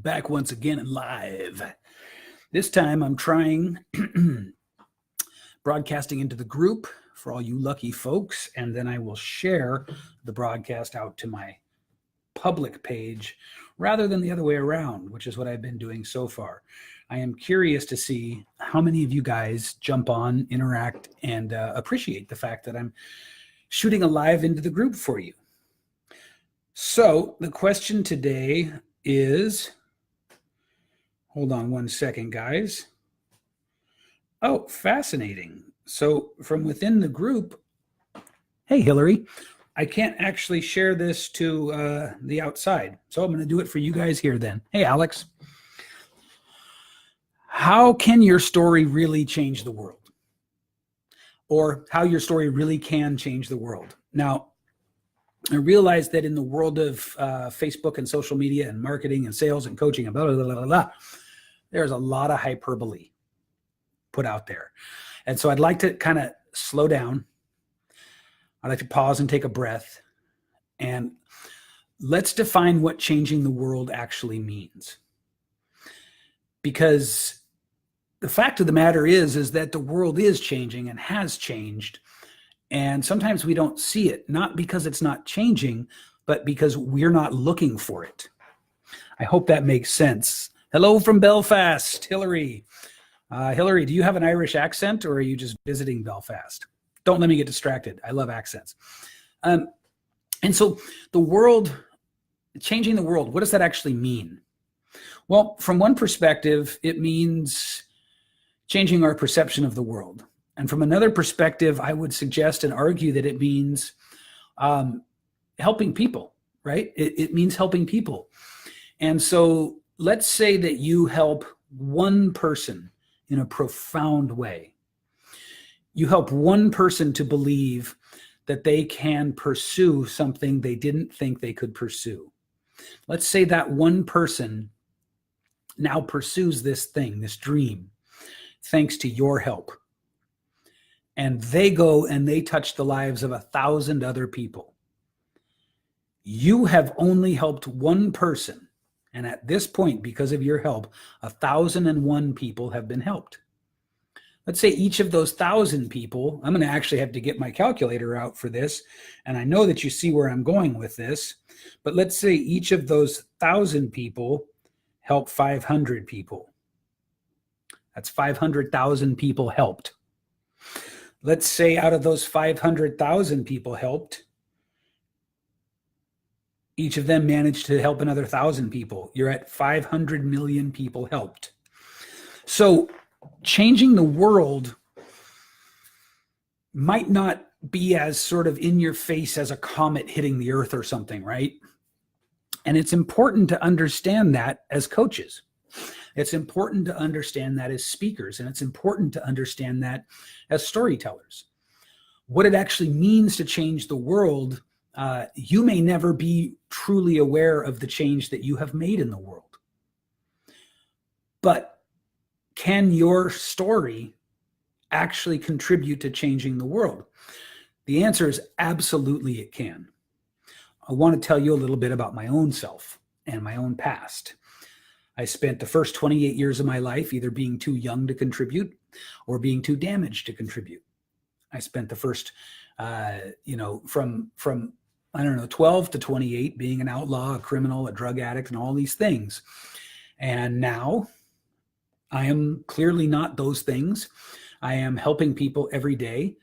Back once again and live. This time I'm trying broadcasting into the group for all you lucky folks, and then I will share the broadcast out to my public page rather than the other way around, which is what I've been doing so far. I am curious to see how many of you guys jump on, interact, and appreciate the fact that I'm shooting a live into the group for you. So the question today is, hold on one second, guys. Oh, fascinating. So from within the group, hey, Hillary, I can't actually share this to the outside. So I'm going to do it for you guys here then. Hey, Alex. How can your story really change the world? Or how your story really can change the world? Now, I realize that in the world of Facebook and social media and marketing and sales and coaching and blah, blah, blah, blah, blah, there's a lot of hyperbole put out there. And so I'd like to kind of slow down. I'd like to pause and take a breath. And let's define what changing the world actually means. Because the fact of the matter is that the world is changing and has changed. And sometimes we don't see it, not because it's not changing, but because we're not looking for it. I hope that makes sense. Hello from Belfast, Hillary. Hillary, do you have an Irish accent or are you just visiting Belfast? Don't let me get distracted. I love accents. And so the world, changing the world, what does that actually mean? Well, from one perspective, it means changing our perception of the world. And from another perspective, I would suggest and argue that it means helping people, right? It means helping people. And so let's say that you help one person in a profound way. You help one person to believe that they can pursue something they didn't think they could pursue. Let's say that one person now pursues this thing, this dream, thanks to your help. And they go and they touch the lives of 1,000 other people. You have only helped one person. And at this point, because of your help, 1,001 people have been helped. Let's say each of those 1,000 people, I'm going to actually have to get my calculator out for this. And I know that you see where I'm going with this. But let's say each of those 1,000 people help 500 people. That's 500,000 people helped. Let's say out of those 500,000 people helped, each of them managed to help another 1,000 people. You're at 500 million people helped. So changing the world might not be as sort of in your face as a comet hitting the earth or something, right? And it's important to understand that as coaches. It's important to understand that as speakers, and it's important to understand that as storytellers. What it actually means to change the world, you may never be truly aware of the change that you have made in the world. But can your story actually contribute to changing the world? The answer is absolutely it can. I want to tell you a little bit about my own self and my own past. I spent the first 28 years of my life either being too young to contribute or being too damaged to contribute. I spent the first, from 12 to 28 being an outlaw, a criminal, a drug addict, and all these things. And now I am clearly not those things. I am helping people every day.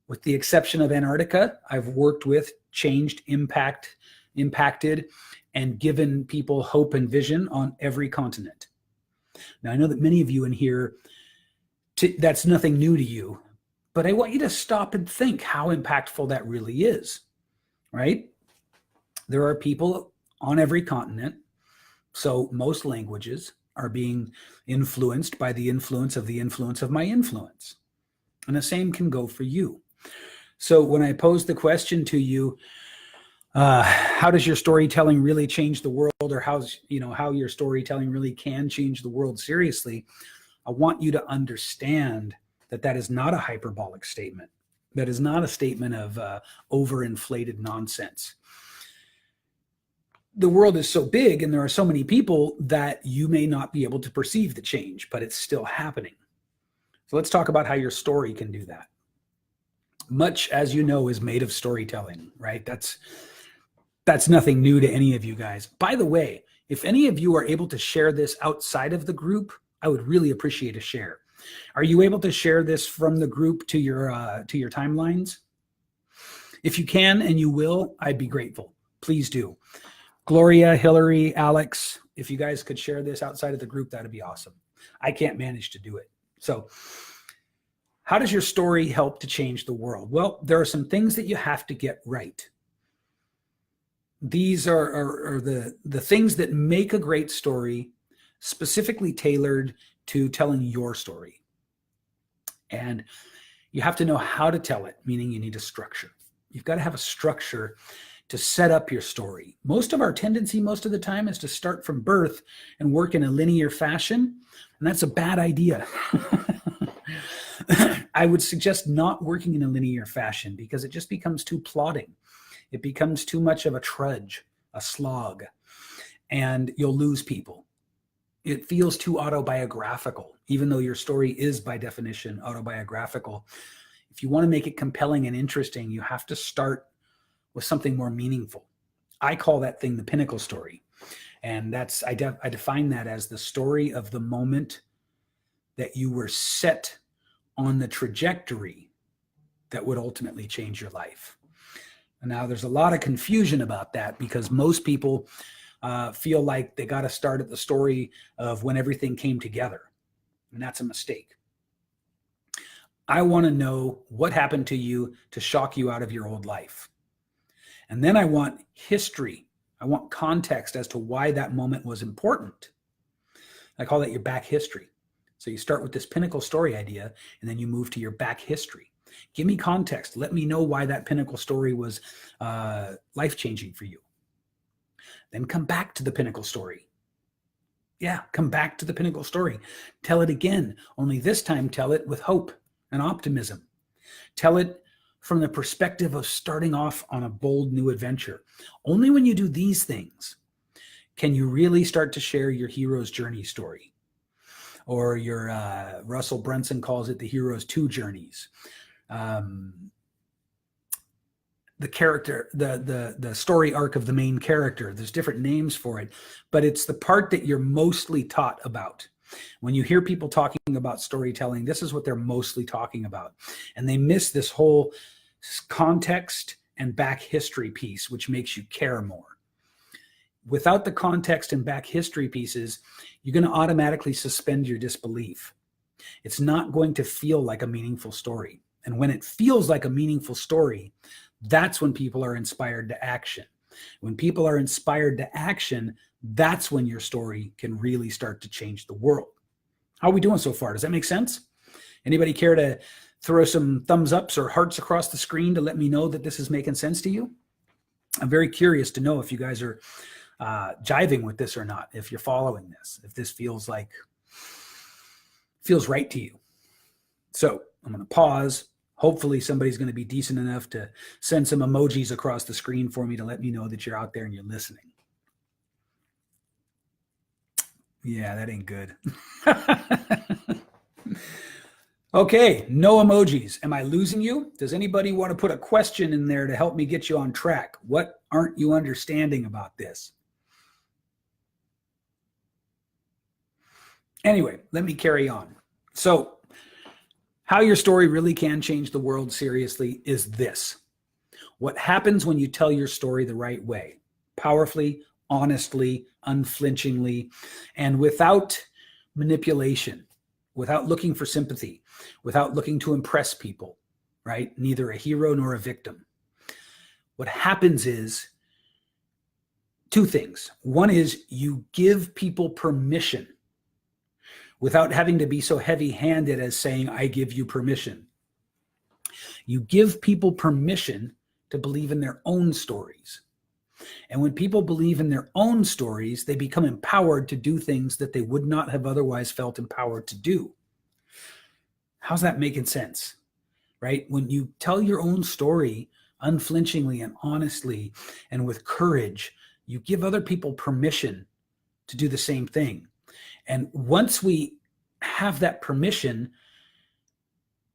With the exception of Antarctica, I've worked with, changed, impacted, and given people hope and vision on every continent. Now, I know that many of you in here, that's nothing new to you, but I want you to stop and think how impactful that really is, right? There are people on every continent, so most languages are being influenced by the influence of my influence. And the same can go for you. So when I pose the question to you, how does your storytelling really change the world, or how your storytelling really can change the world seriously? I want you to understand that that is not a hyperbolic statement. That is not a statement of overinflated nonsense. the world is so big and there are so many people that you may not be able to perceive the change, but it's still happening. So let's talk about how your story can do that. Much, as you know, is made of storytelling, right? That's nothing new to any of you guys. By the way, if any of you are able to share this outside of the group, I would really appreciate a share. Are you able to share this from the group to your timelines? If you can and you will, I'd be grateful. Please do. Gloria, Hillary, Alex, if you guys could share this outside of the group, that'd be awesome. I can't manage to do it. So how does your story help to change the world? Well, there are some things that you have to get right. These are the things that make a great story, specifically tailored to telling your story. And you have to know how to tell it, meaning you need a structure. You've got to have a structure to set up your story. Most of our tendency most of the time is to start from birth and work in a linear fashion, and that's a bad idea. I would suggest not working in a linear fashion because it just becomes too plodding. It becomes too much of a trudge, a slog, and you'll lose people. It feels too autobiographical, even though your story is by definition autobiographical. If you want to make it compelling and interesting, you have to start with something more meaningful. I call that thing the pinnacle story. And that's I define that as the story of the moment that you were set on the trajectory that would ultimately change your life. And now there's a lot of confusion about that because most people feel like they got to start at the story of when everything came together. And that's a mistake. I want to know what happened to you to shock you out of your old life. And then I want history. I want context as to why that moment was important. I call that your back history. So you start with this pinnacle story idea, and then you move to your back history. Give me context. Let me know why that pinnacle story was life-changing for you. Then come back to the pinnacle story. Yeah, come back to the pinnacle story. Tell it again, only this time tell it with hope and optimism. Tell it from the perspective of starting off on a bold new adventure. Only when you do these things can you really start to share your hero's journey story. Or your, Russell Brunson calls it the hero's two journeys. The character, the story arc of the main character. There's different names for it, but it's the part that you're mostly taught about. When you hear people talking about storytelling, this is what they're mostly talking about. And they miss this whole context and back history piece, which makes you care more. Without the context and back history pieces, you're going to automatically suspend your disbelief. It's not going to feel like a meaningful story. And when it feels like a meaningful story, that's when people are inspired to action. When people are inspired to action, that's when your story can really start to change the world. How are we doing so far? Does that make sense? Anybody care to throw some thumbs ups or hearts across the screen to let me know that this is making sense to you? I'm very curious to know if you guys are jiving with this or not, if you're following this, if this feels right to you. So I'm going to pause. Hopefully somebody's going to be decent enough to send some emojis across the screen for me to let me know that you're out there and you're listening. Yeah, that ain't good. Okay, no emojis. Am I losing you? Does anybody want to put a question in there to help me get you on track? What aren't you understanding about this? Anyway, let me carry on. So, how your story really can change the world seriously is this. What happens when you tell your story the right way? Powerfully, honestly, unflinchingly, and without manipulation, without looking for sympathy, without looking to impress people, right? Neither a hero nor a victim. What happens is two things. One is you give people permission without having to be so heavy-handed as saying, I give you permission. You give people permission to believe in their own stories. And when people believe in their own stories, they become empowered to do things that they would not have otherwise felt empowered to do. How's that making sense? Right? When you tell your own story unflinchingly and honestly and with courage, You give other people permission to do the same thing. And once we have that permission,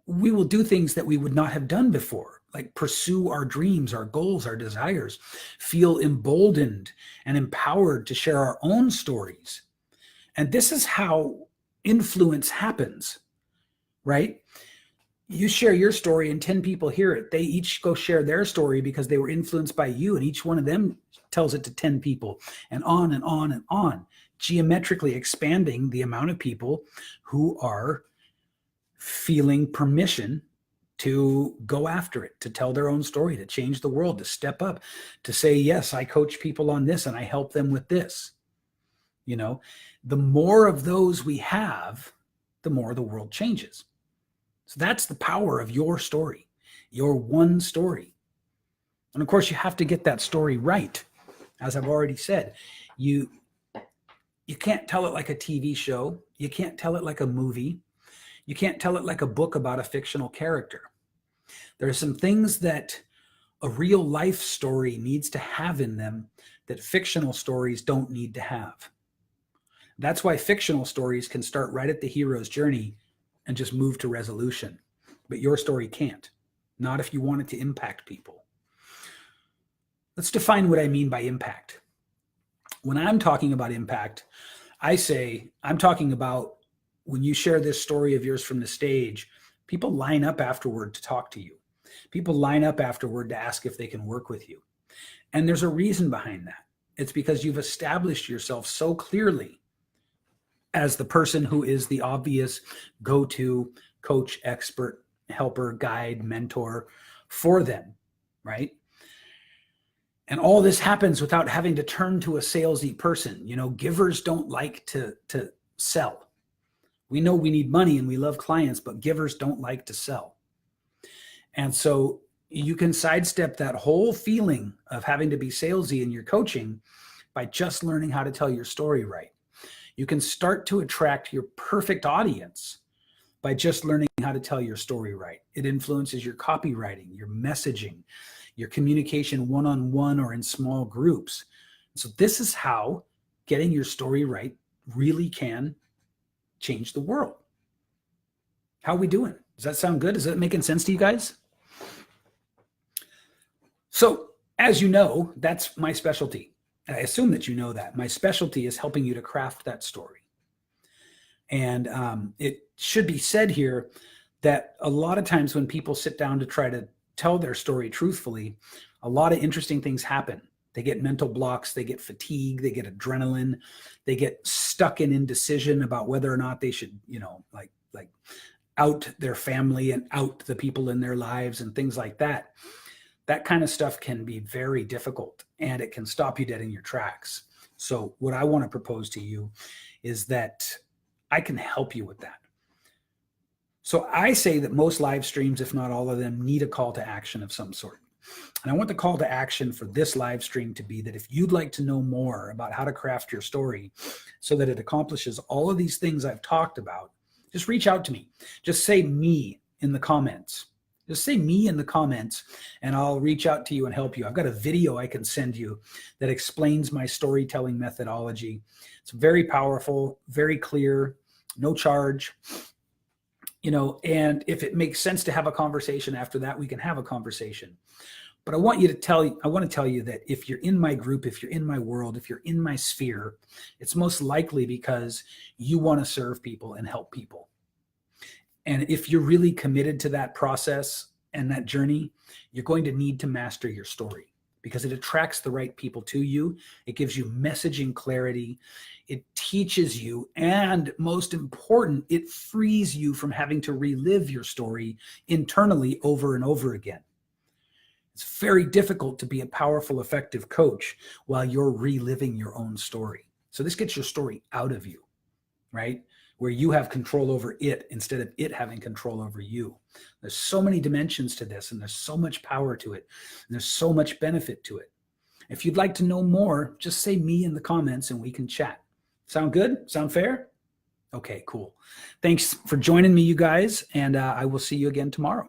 we will do things that we would not have done before, like pursue our dreams, our goals, our desires, feel emboldened and empowered to share our own stories. And this is how influence happens, right? You share your story and 10 people hear it. They each go share their story because they were influenced by you, and each one of them tells it to 10 people, and on and on and on, geometrically expanding the amount of people who are feeling permission to go after it, to tell their own story, to change the world, to step up, to say, yes, I coach people on this and I help them with this. You know, the more of those we have, the more the world changes. So that's the power of your story, your one story. And of course, you have to get that story right. As I've already said, you can't tell it like a TV show. You can't tell it like a movie. You can't tell it like a book about a fictional character. There are some things that a real life story needs to have in them that fictional stories don't need to have. That's why fictional stories can start right at the hero's journey and just move to resolution. But your story can't. Not if you want it to impact people. Let's define what I mean by impact. When I'm talking about impact, I say I'm talking about when you share this story of yours from the stage, people line up afterward to talk to you. People line up afterward to ask if they can work with you. And there's a reason behind that. It's because you've established yourself so clearly as the person who is the obvious go-to coach, expert, helper, guide, mentor for them, right? And all this happens without having to turn to a salesy person. You know, givers don't like to sell. We know we need money and we love clients, but givers don't like to sell. And so you can sidestep that whole feeling of having to be salesy in your coaching by just learning how to tell your story right. You can start to attract your perfect audience by just learning how to tell your story right. It influences your copywriting, your messaging, your communication one-on-one or in small groups. So this is how getting your story right really can change the world. How are we doing? Does that sound good? Is that making sense to you guys? So as you know, that's my specialty. I assume that you know that. My specialty is helping you to craft that story. And it should be said here that a lot of times when people sit down to try to tell their story truthfully, a lot of interesting things happen. They get mental blocks, they get fatigue, they get adrenaline, they get stuck in indecision about whether or not they should, you know, like out their family and out the people in their lives and things like that. That kind of stuff can be very difficult and it can stop you dead in your tracks. So what I want to propose to you is that I can help you with that. So I say that most live streams, if not all of them, need a call to action of some sort. And I want the call to action for this live stream to be that if you'd like to know more about how to craft your story so that it accomplishes all of these things I've talked about, just reach out to me. Just say me in the comments. Just say me in the comments and I'll reach out to you and help you. I've got a video I can send you that explains my storytelling methodology. It's very powerful, very clear, no charge. You know, and if it makes sense to have a conversation after that, we can have a conversation. But I want to tell you that if you're in my group, if you're in my world, if you're in my sphere, it's most likely because you want to serve people and help people. And if you're really committed to that process and that journey, you're going to need to master your story because it attracts the right people to you. It gives you messaging clarity. It teaches you, and most important, it frees you from having to relive your story internally over and over again. It's very difficult to be a powerful, effective coach while you're reliving your own story. So this gets your story out of you, right? Where you have control over it instead of it having control over you. There's so many dimensions to this, and there's so much power to it, and there's so much benefit to it. If you'd like to know more, just say me in the comments and we can chat. Sound good? Sound fair? Okay, cool. Thanks for joining me, you guys, and I will see you again tomorrow.